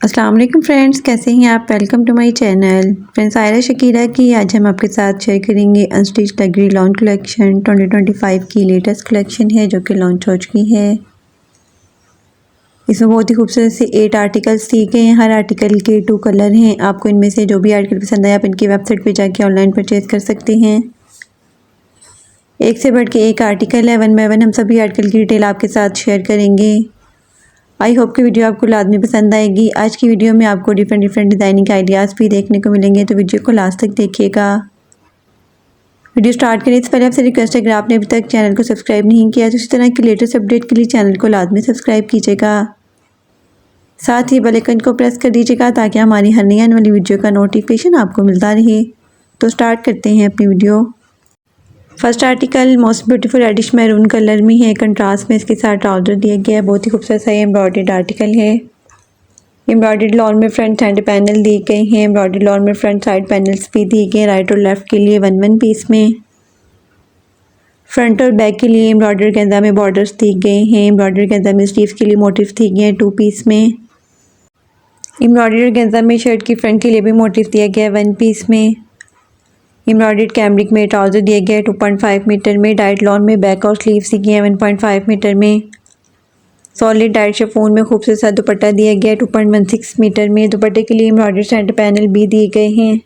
अस्सलाम वालेकुम फ्रेंड्स, कैसे हैं आप। Welcome to my channel. Friends, आयरा शकीरा की आज हम आपके साथ शेयर करेंगे अनस्टिच लग्जरी लॉन कलेक्शन 2025 की लेटेस्ट कलेक्शन है जो कि लॉन्च हो चुकी है। इसमें बहुत ही खूबसूरत से 8 आर्टिकल्स दिए गए हैं। हर आर्टिकल के 2 कलर हैं। आपको इनमें से जो भी आर्टिकल पसंद आए आप इनकी वेबसाइट पर जाके ऑनलाइन परचेज़ कर सकते हैं। एक से बढ़ के एक आर्टिकल है। वन बाय वन हम सभी आर्टिकल की डिटेल आपके साथ शेयर करेंगे। आई होप कि वीडियो आपको लाजमी पसंद आएगी। आज की वीडियो में आपको डिफरेंट डिज़ाइनिंग आइडियाज़ भी देखने को मिलेंगे, तो वीडियो को लास्ट तक देखिएगा। वीडियो स्टार्ट करें इससे पहले आपसे रिक्वेस्ट है, अगर आपने अभी तक चैनल को सब्सक्राइब नहीं किया तो इसी तरह की लेटेस्ट अपडेट के लिए चैनल को लाजमी सब्सक्राइब कीजिएगा। साथ ही बेल आइकन को प्रेस कर दीजिएगा ताकि हमारी हर नई आने वाली वीडियो का नोटिफिकेशन आपको मिलता रहे। तो स्टार्ट करते हैं अपनी video. First article most beautiful reddish maroon colour में है। कंट्रास्ट में इसके साथ ट्राउजर दिया गया है। बहुत ही खूबसूरत सा एम्ब्रॉयडर्ड आर्टिकल है। एम्ब्रॉयडर्ड लॉन में फ्रंट हैंड पैनल दिए गए हैं। एम्ब्रॉयडर्ड लॉन में फ्रंट साइड पैनल्स भी दिए गए हैं। राइट और लेफ्ट के लिए वन पीस में। फ्रंट और बैक के लिए एम्ब्रॉयडर्ड गेंदा में बॉर्डर्स दिए गए हैं। एम्ब्रॉयडर्ड गेंदा में स्लीव्स के लिए मोटिव दिए गए हैं 2 पीस में। एम्ब्रॉयडर्ड गेंदा में शर्ट की फ्रंट के लिए भी मोटिव दिया गया है 1 पीस में। एम्ब्रॉयडर्ड कैमरिक में ट्राउजर दिया गया है 2.5 मीटर में। डाइट लॉन में बैक और स्लीव्स दिए गए हैं 1.5 मीटर में। सॉलिड डाइट शिफॉन में खूबसूरत सा दुपट्टा दिया गया है 2.16 मीटर में। दुपट्टे के लिए एम्ब्रॉयडर्ड सेंटर पैनल भी दिए गए हैं।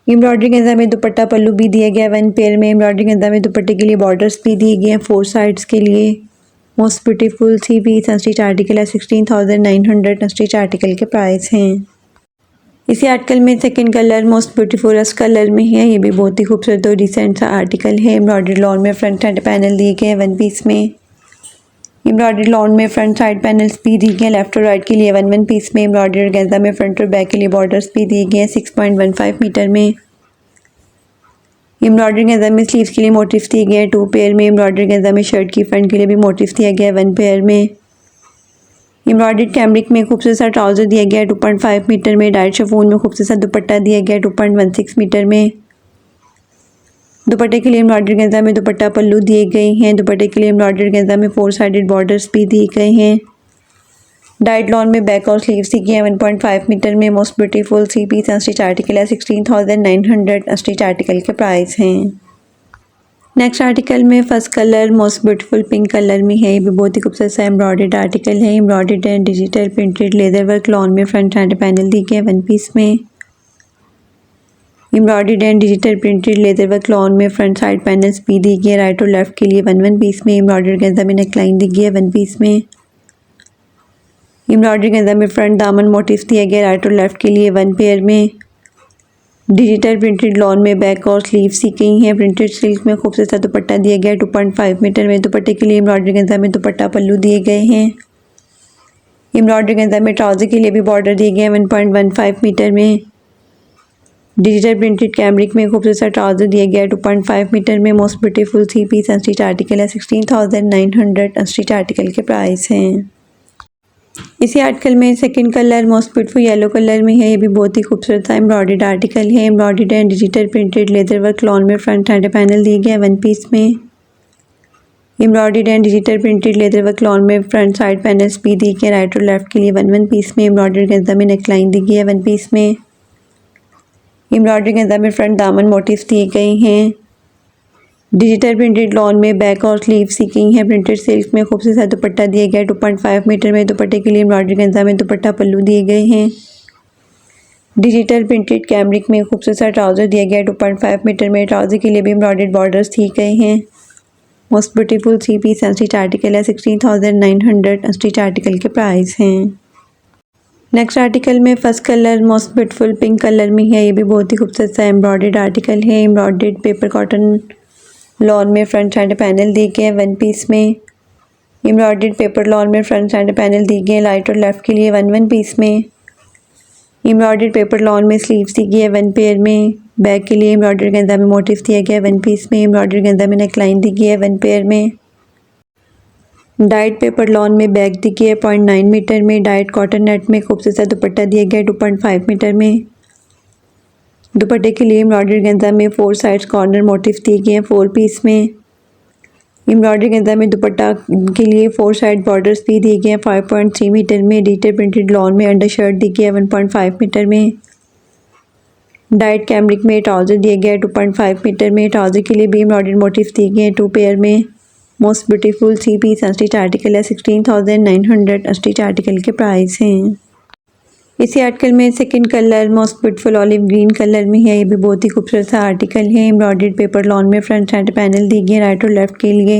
एम्ब्रॉयडरी गेंदा में दुपट्टा पल्लू भी दिया गया है 1 पेयर में। एम्ब्रॉयडरी गेंदा में दुपट्टे के लिए बॉर्डर्स भी दिए गए हैं 4 साइड्स के लिए। Most beautiful 3 piece unstitch article है। 16,900 अनस्टिच आर्टिकल के प्राइस हैं। इसी आर्टिकल में second colour most beautiful rust colour में है। ये भी बहुत ही खूबसूरत और डिसेंट सा आर्टिकल है। एम्ब्रॉयडर्ड लॉन में फ्रंट हैंड पैनल दिए गए हैं 1 पीस में। एम्ब्रॉयडर्ड लॉन में फ्रंट साइड पैनल्स भी दिए गए हैं लेफ्ट और राइट के लिए 1 पीस में। एम्ब्रॉयडर्ड गेंदा में फ्रंट और बैक के लिए बॉर्डर्स भी दिए गए हैं 6.15 मीटर में। एम्ब्रॉयडर्ड गेंदा में स्लीव्स के लिए मोटिव दिए गए हैं 2 पेयर में। एम्ब्रॉयडर्ड गेंदा में शर्ट की फ्रंट के लिए भी मोटिव दिया गया है 1 पेयर में। एम्ब्रॉयडर्ड कैमरिक में खूबसूरत सा ट्राउजर दिया गया है 2.5 मीटर में। डाइट शिफॉन में खूबसूरत सा दुपट्टा दिया गया है 2.16 मीटर में। दुपट्टे के लिए एम्ब्रॉयडर्ड गेंदा में दुपट्टा पल्लू दिए गए हैं। दुपट्टे के लिए एम्ब्रॉयडर्ड गेंदा में 4 साइडेड बॉर्डर्स भी दिए गए हैं। डाइट लॉन में बैक और स्लीव्स दिए गए हैं 1.5 मीटर में। Most beautiful 3 piece unstitch article है। 16,900 अनस्टिच आर्टिकल के प्राइस हैं। नेक्स्ट आर्टिकल में first colour most beautiful pink colour में है। ये भी बहुत ही खूबसूरत सा एम्ब्रॉयडर्ड आर्टिकल है। Embroidered and digital printed leather work lawn में फ्रंट हैंड पैनल दिए गए 1 पीस में। Embroidered and digital printed leather work lawn में फ्रंट साइड पैनल्स भी दिए गए राइट और लेफ्ट के लिए 1 पीस में। एम्ब्रॉयडर्ड गेंदा में नेकलाइन दी गई है 1 पीस में। एम्ब्रॉयडर्ड गेंदा में फ्रंट दामन मोटिव दिया गया राइट और लेफ्ट के लिए 1 पेयर में। डिजिटल प्रिंटेड लॉन में बैक और स्लीव्स दी गई हैं। प्रिंटेड सिल्क में खूबसूरत सा दुपट्टा दिया गया है 2.5 मीटर में। दुपट्टे के लिए एम्ब्रॉयडरी गेंदा में दुपट्टा पल्लू दिए गए हैं। एम्ब्रॉयडरी गेंदा में ट्राउजर के लिए भी बॉर्डर दिए गए हैं 1.15 मीटर में। डिजिटल प्रिंटेड कैमरिक में खूबसूरत सा ट्राउजर दिया गया है 2.5 मीटर में। Most beautiful 3 piece unstitch article है। 16,900 अनस्टिच आर्टिकल के प्राइस हैं। इसी आर्टिकल में second colour most beautiful yellow colour में है। ये भी बहुत ही खूबसूरत सा एम्ब्रॉयडर्ड आर्टिकल है। Embroidered and digital printed leather work lawn में फ्रंट हैंड पैनल दिए गए हैं 1 पीस में। Embroidered and digital printed leather work lawn में फ्रंट साइड पैनल्स भी दिए गए राइट और लेफ्ट के लिए 1 पीस में। एम्ब्रॉयडर्ड गेंदा में नेकलाइन दी गई है 1 पीस में। एम्ब्रॉयडर्ड गेंदा में फ्रंट दामन मोटिव दिए गए हैं। डिजिटल प्रिंटेड लॉन में बैक और स्लीव्स दी गई हैं। प्रिंटेड सिल्क में खूबसूरत सा दुपट्टा दिया गया है 2.5 मीटर में। दुपट्टे के लिए एम्ब्रॉयडरी गेंदा में दुपट्टा पल्लू दिए गए हैं। डिजिटल प्रिंटेड कैमरिक में खूबसूरत सा ट्राउजर दिया गया है 2.5 मीटर में। ट्राउजर के लिए भी एम्ब्रॉयडर्ड बॉर्डर्स दिए गए हैं। Most beautiful 3 piece unstitch article है। 16,900 अनस्टिच आर्टिकल के प्राइस हैं। नेक्स्ट आर्टिकल में first colour most beautiful pink colour में है। ये भी बहुत ही खूबसूरत सा एम्ब्रॉयडर्ड आर्टिकल है। एम्ब्रॉयडर्ड पेपर कॉटन लॉन में फ्रंट साइड पैनल दिए गए हैं 1 पीस में। एम्ब्रॉयडर्ड पेपर लॉन में फ्रंट साइड पैनल दिए गए हैं राइट और लेफ्ट के लिए 1 पीस में। एम्ब्रॉयडर्ड पेपर लॉन में स्लीव्स दी गई है 1 पेयर में। बैक के लिए एम्ब्रॉयडर्ड गेंदा में मोटिव दिया गया है 1 पीस में। एम्ब्रॉयडर्ड गेंदा में नेकलाइन दी गई है 1 पेयर में। डाइट पेपर लॉन में बैक दी गई है 0.9 मीटर में। डाइट कॉटन नेट में खूबसूरत सा दुपट्टा दिया गया है 2.5 मीटर में। दुपट्टे के लिए एम्ब्रॉयडर्ड गेंदा में 4 साइड्स कॉर्नर मोटिव दिए गए हैं 4 पीस में। एम्ब्रॉयडरी गेंजा में दुपट्टा के लिए 4 साइड बॉर्डर्स भी दिए गए हैं 5.3 मीटर में। डिजिटल प्रिंटेड लॉन में अंडर शर्ट दी गई है 1.5 मीटर में। डाइट कैमरिक में ट्राउज़र दिए गए 2.5 मीटर में। ट्राउज़र के लिए भी एम्ब्रॉयडरी मोटिव दिए गए हैं 2 पेयर में। Most beautiful 3 piece unstitch article है 16,900 अनस्टिच आर्टिकल के प्राइस हैं। इसी आर्टिकल में second colour most beautiful olive green colour में है। ये भी बहुत ही खूबसूरत सा आर्टिकल है। एम्ब्रॉयडर्ड पेपर लॉन में फ्रंट साइड पैनल दी गई है राइट और लेफ्ट के लिए।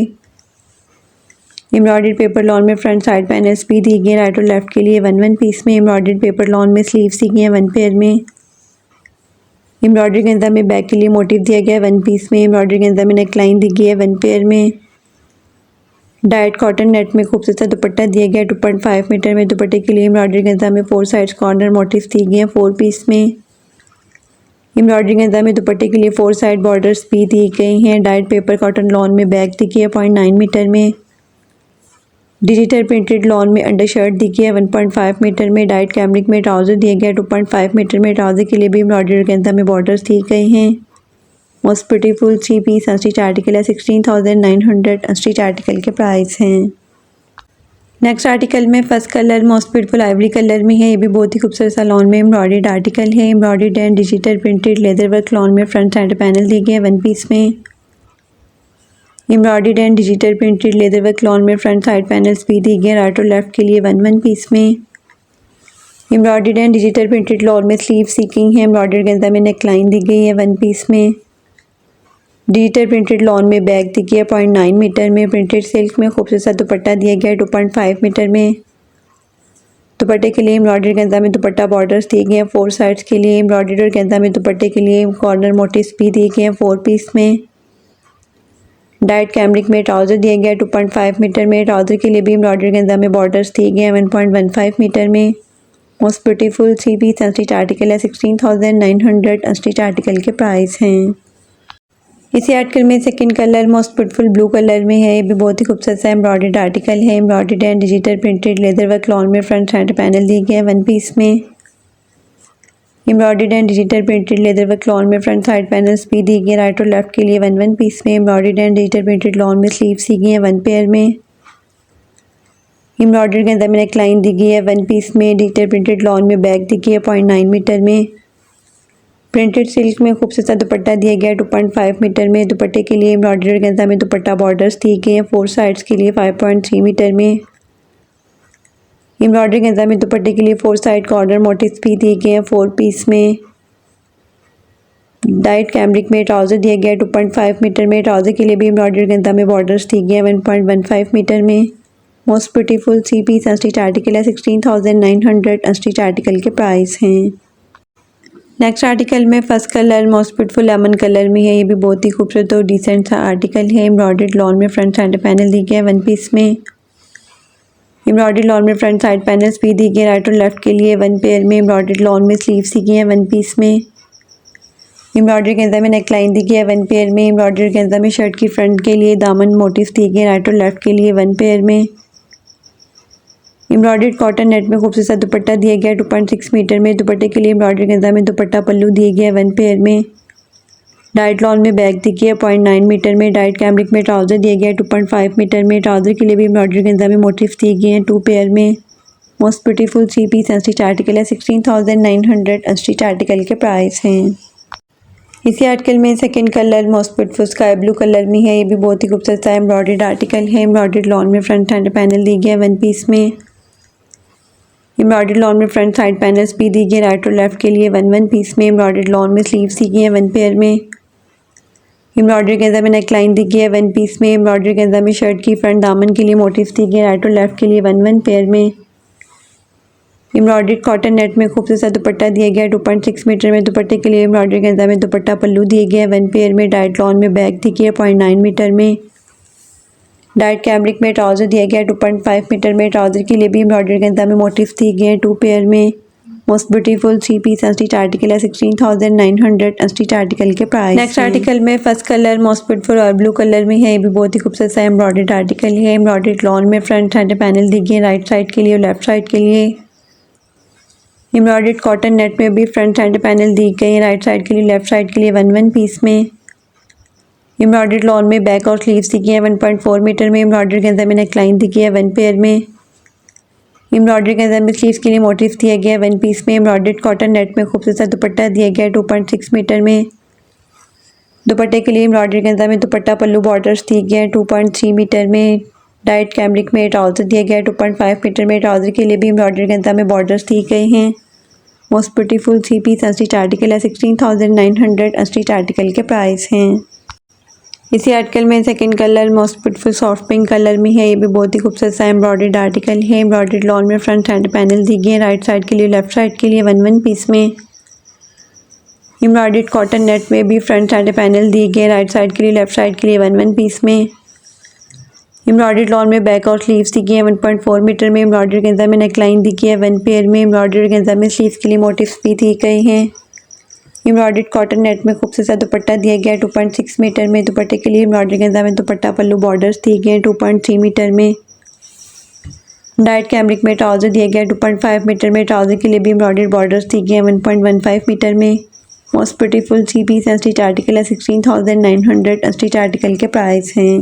एम्ब्रॉयडर्ड पेपर लॉन में फ्रंट साइड पैनल्स भी दी गई है राइट और लेफ्ट के लिए 1 पीस में। एम्ब्रॉयडर्ड पेपर लॉन में स्लीव्स दी गई हैं 1 पेयर में। एम्ब्रॉयडरी गेंजा में बैक के लिए मोटिव दिया गया है 1 पीस में। एम्ब्रॉयडरी गेंजा में नेक लाइन दी गई है 1 पेयर में। डाइट कॉटन नेट में खूबसूरत सा दुपट्टा दिया गया है 2.5 मीटर में। दुपट्टे के लिए एम्ब्रॉयडरी गेंजा में 4 साइड्स कॉर्नर मोटिव दिए गए हैं 4 पीस में। एम्ब्रॉयडरी गेंजा में दुपट्टे के लिए 4 साइड बॉर्डर्स भी दिए गए हैं। डाइट पेपर कॉटन लॉन में बैक दी गई है 0.9 मीटर में। डिजिटल प्रिंटेड लॉन में अंडर शर्ट दी गई है 1.5 मीटर में। डाइट कैमरिक में ट्राउज़र दिया गया है 2.5 मीटर में। ट्राउज़र के लिए भी एम्ब्रॉयडरी गेंजा में बॉर्डर्स दिए गए हैं। Most beautiful 3 piece unstitch article है 16,900 अनस्टिच आर्टिकल के प्राइस हैं। नेक्स्ट आर्टिकल में first colour most beautiful ivory colour में है। ये भी बहुत ही खूबसूरत सा लॉन में एम्ब्रॉयडर्ड आर्टिकल है। Embroidered and digital printed leather work lawn में फ्रंट साइड पैनल दिए गए हैं 1 पीस में। Embroidered and digital printed leather work lawn में फ्रंट साइड पैनल्स भी दिए गए हैं राइट और लेफ्ट के लिए 1 पीस में। Embroidered and digital printed lawn में स्लीव सीकिंग है। एम्ब्रॉयडर्ड गेंजा में नेक लाइन दी गई है 1 पीस में। डिजिटल प्रिंटेड लॉन में बैक दी गई है 0.9 मीटर में। प्रिंटेड सिल्क में खूबसूरत सा दुपट्टा दिया गया है 2.5 मीटर में। दुपट्टे के लिए एम्ब्रॉयडर्ड गेंजा में दुपट्टा बॉर्डर्स दिए गए हैं 4 साइड्स के लिए। एम्ब्रॉयडर्ड गेंजा में दुपट्टे के लिए कॉर्नर मोटिव्स भी दिए गए हैं 4 पीस में। डाइट कैमरिक में ट्राउज़र दिया गया है 2.5 मीटर में। ट्राउज़र के लिए भी एम्ब्रॉयडरी गेंजा में बॉर्डर्स दिए गए हैं 1.15 मीटर में। Most beautiful 3 piece unstitch article है 16,900 अनस्टिच आर्टिकल के प्राइस हैं। इसी आर्टिकल में second colour most beautiful blue colour में है। ये भी बहुत ही खूबसूरत सा एम्ब्रॉयडर्ड आर्टिकल है। Embroidered and digital printed leather work lawn में फ्रंट साइड पैनल दिए गए हैं 1 पीस में। Embroidered and digital printed leather work lawn में फ्रंट साइड पैनल्स भी दिए गए राइट और लेफ्ट के लिए 1 पीस में। Embroidered and digital printed lawn में स्लीव्स दी गई हैं 1 पेयर में। एम्ब्रॉयडर्ड गेंजा में नेक लाइन दी गई है 1 पीस में। डिजिटल प्रिंटेड लॉन में बैक दी गई है 0.9 मीटर में। प्रिंटेड सिल्क में खूबसूरत सा दुपट्टा दिया गया है 2.5 मीटर में। दुपट्टे के लिए एम्ब्रॉयडर्ड गेंजा में दुपट्टा बॉर्डर्स दिए गए हैं 4 साइड्स के लिए 5.3 मीटर में। एम्ब्रॉयडरी गेंजा में दुपट्टे के लिए 4 साइड कॉर्नर मोटिव्स भी दिए गए हैं 4 पीस में। डाइट कैमरिक में ट्राउज़र दिया गया है 2.5 मीटर में। ट्राउज़र के लिए भी एम्ब्रॉयडरी गेंजा में बॉर्डर्स दिए गए हैं 1.15 मीटर में। Most beautiful 3 piece unstitch article है 16,900 अनस्टिच आर्टिकल के प्राइस हैं। नेक्स्ट आर्टिकल में first colour most beautiful lemon colour में है। ये भी बहुत ही खूबसूरत और डिसेंट सा आर्टिकल है। एम्ब्रॉयडर्ड लॉन में फ्रंट साइड पैनल दिए गए हैं 1 पीस में। एम्ब्रॉयडर्ड लॉन में फ्रंट साइड पैनल्स भी दिए गए राइट और लेफ्ट के लिए 1 पेयर में। एम्ब्रॉयडर्ड लॉन में स्लीव्स दी गई हैं 1 पीस में। एम्ब्रॉयडरी गेंजा में नेक लाइन दी गई है 1 पेयर में। एम्ब्रॉयडरी गेंजा में शर्ट की फ्रंट के लिए दामन मोटिव्स दिए गए राइट और लेफ्ट के लिए 1 पेयर में। एम्ब्रॉयडर्ड कॉटन नेट में खूबसूरत सा दुपट्टा दिया गया है 2.6 मीटर में। दुपट्टे के लिए एम्ब्रॉयडरी गेंजा में दुपट्टा पल्लू दिए गए 1 पेयर में। डाइट लॉन में बैक दी गई है 0.9 मीटर में। डाइट कैमरिक में ट्राउज़र दिया गया है 2.5 मीटर में। ट्राउज़र के लिए भी एम्ब्रॉयडरी गेंजा में मोटिव्स दिए गए हैं 2 पेयर में। Most beautiful 3 piece unstitch article है 16,900 अनस्टिच आर्टिकल के प्राइस हैं। इसी आर्टिकल में second colour most beautiful sky blue colour में है। ये भी बहुत ही खूबसूरत सा एम्ब्रॉयडर्ड आर्टिकल है। एम्ब्रॉयडर्ड लॉन में फ्रंट हैंड पैनल दी गया है 1 पीस में। एम्ब्रॉयडर्ड लॉन में फ्रंट साइड पैनल्स भी दी गई राइट और लेफ्ट के लिए 1 पीस में। एम्ब्रॉयडर्ड लॉन में स्लीव्स दी गई हैं 1 पेयर में। एम्ब्रॉयडरी गेंजा में नेक लाइन दी गई है 1 पीस में। एम्ब्रॉयडरी गेंजा में शर्ट की फ्रंट दामन के लिए मोटिव्स दी गए राइट और लेफ्ट के लिए 1 पेयर में। एम्ब्रॉयडर्ड कॉटन नेट में खूबसूरत सा दुपट्टा दिया गया है 2.6 मीटर में। दुपट्टे के लिए एम्ब्रॉयडरी गेंजा में दुपट्टा पल्लू दिए गए हैं 1 पेयर में। डाइट लॉन में बैक दी गई है 0.9 मीटर में। डाइट कैमरिक में ट्राउज़र दिया गया है 2.5 मीटर में। ट्राउज़र के लिए भी एम्ब्रॉयडरी गेंजा में मोटिव्स दिए गए हैं 2 पेयर में। Most beautiful 3 piece unstitch article है 16,900 अनस्टिच आर्टिकल के प्राइस। नेक्स्ट आर्टिकल में फर्स्ट कलर मोस्ट ब्यूटीफुल और ब्लू कलर में है। ये भी बहुत ही खूबसूरत सा एम्ब्रॉयडर्ड आर्टिकल है। एम्ब्रॉयडर्ड लॉन में फ्रंट हैंड पैनल दी गई है राइट साइड के लिए और लेफ्ट साइड के लिए। एम्ब्रॉयडर्ड कॉटन नेट में भी फ्रंट हैंड पैनल दी गई है राइट साइड के लिए लेफ्ट साइड के लिए 1 पीस में। एम्ब्रॉयडर्ड लॉन में बैक और स्लीव्स दी गई है 1.4 मीटर में। एम्ब्रॉयडर्ड गेंजा में नेकलाइन दी गई है 1 पेयर में। एम्ब्रॉयडर्ड गेंजा में स्लीव्स के लिए मोटिव दिया गया है 1 पीस में। एम्ब्रॉयडर्ड कॉटन नेट में खूबसूरत दुपट्टा दिया गया है 2.6 मीटर में। दुपट्टे के लिए एम्ब्रॉयडर्ड गेंजा में दुपट्टा पल्लू बॉर्डर्स दिए गए हैं 2.3 मीटर में। डाइट कैमरिक में ट्राउज़र दिया गया है 2.5 मीटर में। ट्राउज़र के लिए भी एम्ब्रॉयडर्ड गेंजा में बॉर्डर्स दिए गए हैं। Most beautiful 3 piece unstitch article है 16,900 अनस्टिच आर्टिकल के प्राइस हैं। इसी आर्टिकल में second colour most beautiful soft pink colour में है। ये भी बहुत ही खूबसूरत सा एम्ब्रॉयडर्ड आर्टिकल है। एम्ब्रॉयडर्ड लॉन में फ्रंट हैंड पैनल दी गई है राइट साइड के लिए लेफ्ट साइड के लिए 1 पीस में। एम्ब्रॉयडर्ड कॉटन नेट में भी फ्रंट हैंड पैनल दिए गए राइट साइड के लिए लेफ्ट साइड के लिए 1 पीस में। एम्ब्रॉयडर्ड लॉन में बैक और स्लीव्स दी गई है 1.4 मीटर में। एम्ब्रॉयडर्ड गेंजा में नेकलाइन दी गई है 1 पेयर में। एम्ब्रॉयडर्ड गेंजा में स्लीव्स के लिए मोटिव्स भी दिए गए हैं। एम्ब्रॉयडर्ड कॉटन नेट में खूबसूरत दुपट्टा दिया गया है 2.6 मीटर में। दुपट्टे के लिए एम्ब्रॉयडर्ड गेंजा में दुपट्टा पल्लू बॉर्डर्स दिए गए हैं 2.3 मीटर में। डाइट कैमरिक में ट्राउज़र दिया गया है 2.5 मीटर में। ट्राउज़र के लिए भी एम्ब्रॉयडर्ड बॉर्डर्स दिए गए हैं 1.15 मीटर में। Most beautiful 3 piece unstitch article है 16,900 अनस्टिच आर्टिकल के प्राइस हैं।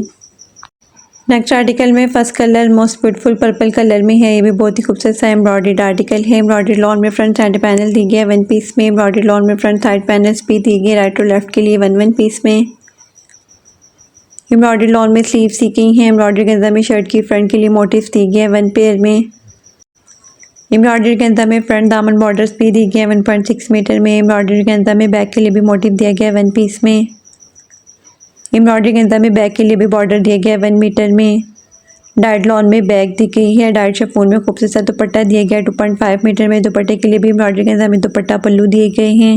नेक्स्ट आर्टिकल में first colour most beautiful purple colour में है। ये भी बहुत ही खूबसूरत सा एम्ब्रॉयडर्ड आर्टिकल है। एम्ब्रॉयडर्ड लॉन में फ्रंट साइड पैनल दी गया है 1 पीस में। एम्ब्रॉयडर्ड लॉन में फ्रंट साइड पैनल्स भी दी गई राइट और लेफ्ट के लिए 1 पीस में। एम्ब्रॉयडर्ड लॉन में स्लीव्स दी गई हैं। एम्ब्रॉयडर्ड गेंजा में शर्ट की फ्रंट के लिए मोटिव्स दी गए हैं 1 पेयर में। एम्ब्रॉयडर्ड गेंजा में फ्रंट दामन बॉर्डर्स भी दी गए हैं 1.6 मीटर में। एम्ब्रॉयडर्ड गेंजा में बैक के लिए भी मोटिव दिया गया है 1 पीस में। एम्ब्रॉयडर्ड गेंजा में बैक के लिए भी बॉर्डर दिया गया है 1 मीटर में। डाइट लॉन में बैग दी गई है। डाइट शिफॉन में खूबसूरत दुपट्टा दिया गया है 2.5 मीटर में। दुपट्टे के लिए भी एम्ब्रॉयडरी गेंजा में दुपट्टा पल्लू दिए गए हैं।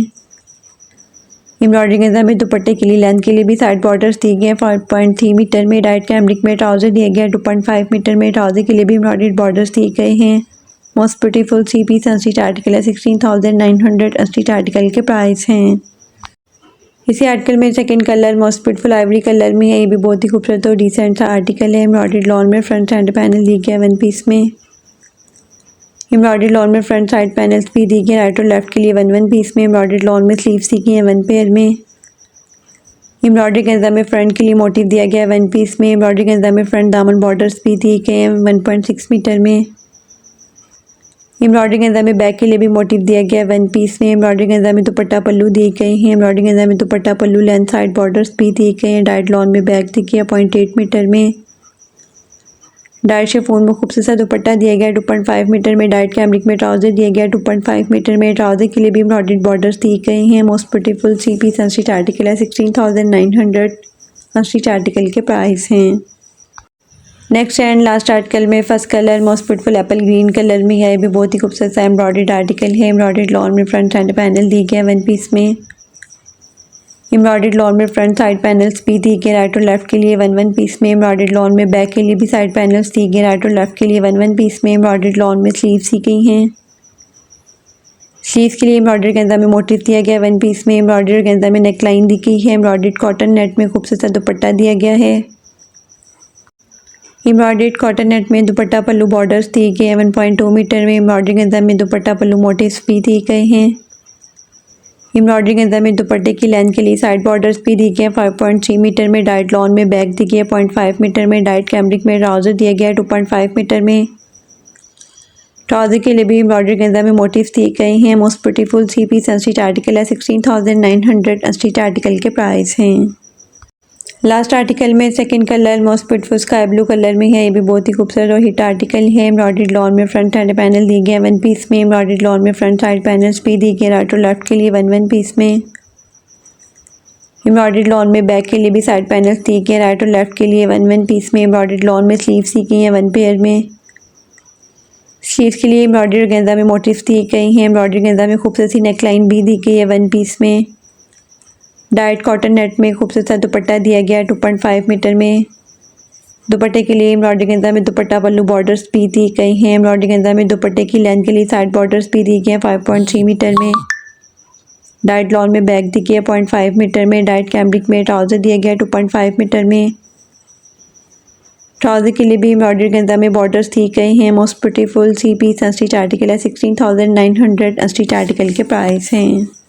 एम्ब्रॉयडरी गेंजा में दुपट्टे के लिए लेंथ के लिए भी साइड बॉर्डर्स दिए गए हैं 5.3 मीटर में। डाइट कैमरिक में ट्राउज़र दिया गया है 2.5 मीटर में। ट्राउज़र के लिए भी एम्ब्रॉयडर्ड बॉर्डर्स दिए गए हैं। Most beautiful 3 piece unstitch article है 16,900 अनस्टिच आर्टिकल के प्राइस हैं। इसी आर्टिकल में second colour most beautiful ivory colour में है। ये भी बहुत ही खूबसूरत और डिसेंट सा आर्टिकल है। एम्ब्रॉयडर्ड लॉन में फ्रंट हैंड पैनल दी गया है 1 पीस में। एम्ब्रॉयडर्ड लॉन में फ्रंट साइड पैनल्स भी दी गए राइट और लेफ्ट के लिए 1 पीस में। एम्ब्रॉयडर्ड लॉन में स्लीव्स दी गई हैं 1 पेयर में। एम्ब्रॉयडरी गेंजा में फ्रंट के लिए मोटिव दिया गया है 1 पीस में। एम्ब्रॉयडरी गेंजा में फ्रंट दामन बॉर्डर्स भी दिए गए हैं 1.6 मीटर में। एम्ब्रॉयडरी गेंजा में बैक के लिए भी मोटिव दिया गया है 1 पीस में। एम्ब्रॉयडरी गेंजा में दुपट्टा पल्लू दिए गए हैं। एम्ब्रॉयडरी गेंजा में दुपट्टा पल्लू लेंथ साइड बॉर्डर्स भी दिए गए हैं। डाइट लॉन में बैक दी गई है 0.8 मीटर में। डाइट शिफॉन में खूबसूरत दुपट्टा दिया गया है 2.5 मीटर में। डाइट कैमरिक में ट्राउज़र दिया गया है 2.5 मीटर में। ट्राउज़र के लिए भी एम्ब्रॉयडर्ड बॉर्डर्स दिए गए हैं। Most beautiful 3 piece unstitch article है 16,900 अनस्टिच आर्टिकल के प्राइस हैं। नेक्स्ट एंड लास्ट आर्टिकल में first colour most beautiful apple green colour में है। ये भी बहुत ही खूबसूरत सा एम्ब्रॉयडर्ड आर्टिकल है। एम्ब्रॉयडर्ड लॉन में फ्रंट हैंड पैनल दी गया है 1 पीस में। एम्ब्रॉयडर्ड लॉन में फ्रंट साइड पैनल्स भी दी गए राइट और लेफ्ट के लिए 1 पीस में। एम्ब्रॉयडर्ड लॉन में बैक के लिए भी साइड पैनल्स दी गए राइट और लेफ्ट के लिए 1 पीस में। एम्ब्रॉयडर्ड लॉन में स्लीव्स दी गई हैं। स्लीव्स के लिए एम्ब्रॉयडर्ड गेंजा में मोटिव दिया गया है 1 पीस में। एम्ब्रॉयडर्ड गेंजा में नेकलाइन दी गई है। एम्ब्रॉयडर्ड कॉटन नेट में खूबसूरत दुपट्टा दिया गया है। एम्ब्रॉयडर्ड कॉटन नेट में दुपट्टा पल्लू बॉर्डर्स दिए गए हैं 1.2 मीटर में। एम्ब्रॉयडरी गेंजा में दुपट्टा पल्लू मोटिव्स भी दिए गए हैं। एम्ब्रॉयडरी गेंजा में दुपट्टे की लेंथ के लिए साइड बॉर्डर्स भी दिए गए हैं 5.3 मीटर में। डाइट लॉन में बैक दी गई है 0.5 मीटर में। डाइट कैमरिक में ट्राउज़र दिया गया है 2.5 मीटर में। ट्राउज़र के लिए भी एम्ब्रॉयडरी गेंजा में मोटिव्स दिए गए हैं। Most beautiful 3 piece unstitch article है 16,900 अनस्टिच आर्टिकल के प्राइस हैं। लास्ट आर्टिकल में second colour most beautiful sky blue colour में है। ये भी बहुत ही खूबसूरत और हिट आर्टिकल है। एम्ब्रॉयडर्ड लॉन में फ्रंट हैंड पैनल दिए गए 1 पीस में। एम्ब्रॉयडर्ड लॉन में फ्रंट साइड पैनल्स भी दिए गए राइट और लेफ्ट के लिए 1 पीस में। एम्ब्रॉयडर्ड लॉन में बैक के लिए भी साइड पैनल्स दिए गए राइट और लेफ्ट के लिए 1 पीस में। एम्ब्रॉयडर्ड लॉन में स्लीव्स दी गई हैं 1 पेयर में। स्लीव्स के लिए एम्ब्रॉयडर्ड गेंजा में मोटिव्स दिए गए हैं। एम्ब्रॉयडर्ड गेंजा में खूबसूरत सी नेकलाइन भी दी गई है 1 पीस में। डाइट कॉटन नेट में खूबसूरत दुपट्टा दिया गया है 2.5 मीटर में। दुपट्टे के लिए एम्ब्रॉयडरी गेंजा में दुपट्टा पल्लू बॉर्डर्स भी दिए गए हैं। एम्ब्रॉयडरी गेंजा में दुपट्टे की लेंथ के लिए साइड बॉर्डर्स भी दिए गए हैं 5.3 मीटर में। डाइट लॉन में बैक दी गई है 0.5 मीटर में। डाइट कैमरिक में ट्राउज़र दिया गया है 2.5 मीटर में। ट्राउज़र के लिए भी एम्ब्रॉयडरी गेंजा में बॉर्डर्स दिए गए हैं। Most beautiful 3 piece unstitch article है 16,900 अनस्टिच आर्टिकल के प्राइस हैं।